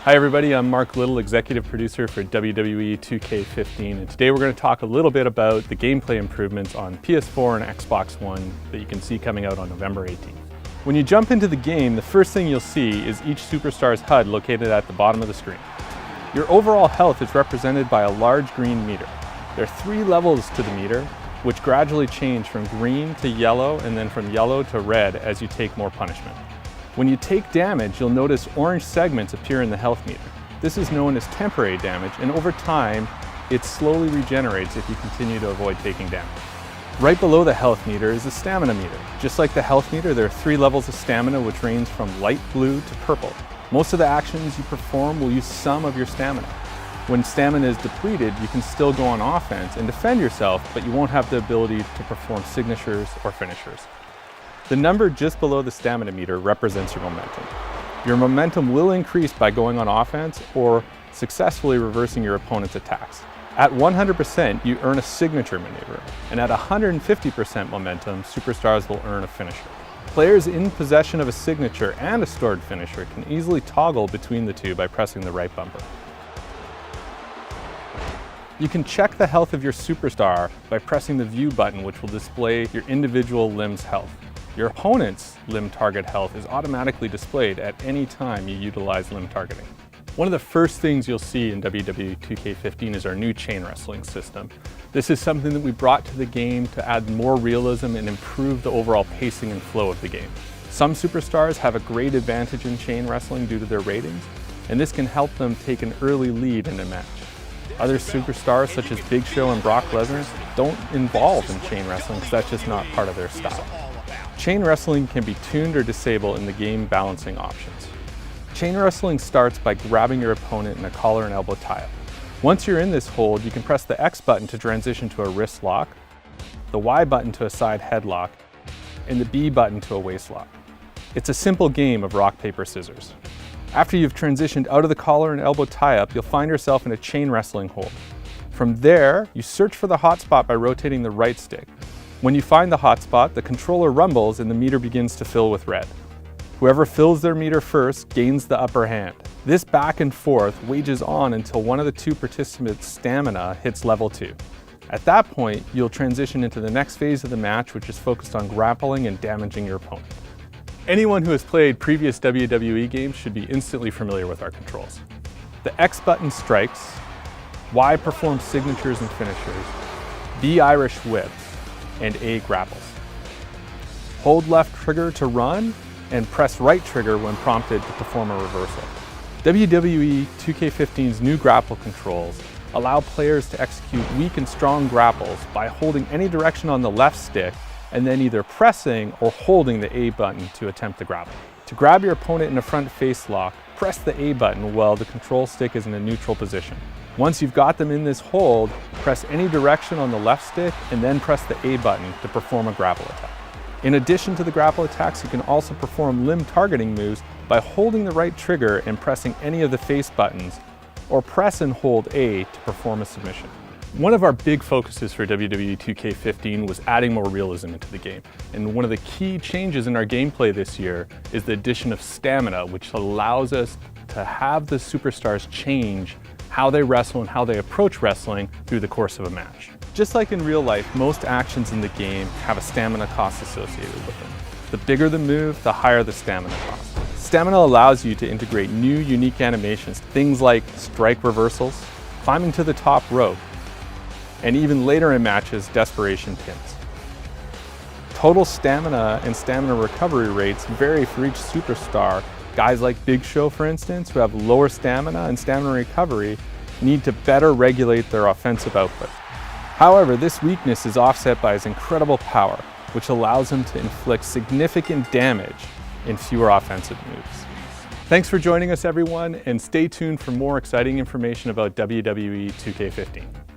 Hi everybody, I'm Mark Little, executive producer for WWE 2K15, and today we're going to talk a little bit about the gameplay improvements on PS4 and Xbox One that you can see coming out on November 18th. When you jump into the game, the first thing you'll see is each superstar's HUD located at the bottom of the screen. Your overall health is represented by a large green meter. There are 3 levels to the meter, which gradually change from green to yellow and then from yellow to red as you take more punishment. When you take damage, you'll notice orange segments appear in the health meter. This is known as temporary damage, and over time, it slowly regenerates if you continue to avoid taking damage. Right below the health meter is the stamina meter. Just like the health meter, there are 3 levels of stamina which range from light blue to purple. Most of the actions you perform will use some of your stamina. When stamina is depleted, you can still go on offense and defend yourself, but you won't have the ability to perform signatures or finishers. The number just below the stamina meter represents your momentum. Your momentum will increase by going on offense or successfully reversing your opponent's attacks. At 100%, you earn a signature maneuver, and at 150% momentum, superstars will earn a finisher. Players in possession of a signature and a stored finisher can easily toggle between the two by pressing the right bumper. You can check the health of your superstar by pressing the view button, which will display your individual limb's health. Your opponent's limb target health is automatically displayed at any time you utilize limb targeting. One of the first things you'll see in WWE 2K15 is our new chain wrestling system. This is something that we brought to the game to add more realism and improve the overall pacing and flow of the game. Some superstars have a great advantage in chain wrestling due to their ratings, and this can help them take an early lead in a match. Other superstars such as Big Show and Brock Lesnar don't involve in chain wrestling because that's just not part of their style. Chain wrestling can be tuned or disabled in the game balancing options. Chain wrestling starts by grabbing your opponent in a collar and elbow tie-up. Once you're in this hold, you can press the X button to transition to a wrist lock, the Y button to a side headlock, and the B button to a waist lock. It's a simple game of rock, paper, scissors. After you've transitioned out of the collar and elbow tie-up, you'll find yourself in a chain wrestling hold. From there, you search for the hot spot by rotating the right stick. When you find the hot spot, the controller rumbles and the meter begins to fill with red. Whoever fills their meter first gains the upper hand. This back and forth wages on until one of the 2 participants' stamina hits level 2. At that point, you'll transition into the next phase of the match, which is focused on grappling and damaging your opponent. Anyone who has played previous WWE games should be instantly familiar with our controls. The X button strikes, Y performs signatures and finishers, B Irish whip, and A grapples. Hold left trigger to run, and press right trigger when prompted to perform a reversal. WWE 2K15's new grapple controls allow players to execute weak and strong grapples by holding any direction on the left stick and then either pressing or holding the A button to attempt the grapple. To grab your opponent in a front face lock, press the A button while the control stick is in a neutral position. Once you've got them in this hold, press any direction on the left stick and then press the A button to perform a grapple attack. In addition to the grapple attacks, you can also perform limb targeting moves by holding the right trigger and pressing any of the face buttons, or press and hold A to perform a submission. One of our big focuses for WWE 2K15 was adding more realism into the game. And one of the key changes in our gameplay this year is the addition of stamina, which allows us to have the superstars change how they wrestle and how they approach wrestling through the course of a match. Just like in real life, most actions in the game have a stamina cost associated with them. The bigger the move, the higher the stamina cost. Stamina allows you to integrate new, unique animations, things like strike reversals, climbing to the top rope, and even later in matches, desperation pins. Total stamina and stamina recovery rates vary for each superstar. Guys like Big Show, for instance, who have lower stamina and stamina recovery, need to better regulate their offensive output. However, this weakness is offset by his incredible power, which allows him to inflict significant damage in fewer offensive moves. Thanks for joining us, everyone, and stay tuned for more exciting information about WWE 2K15.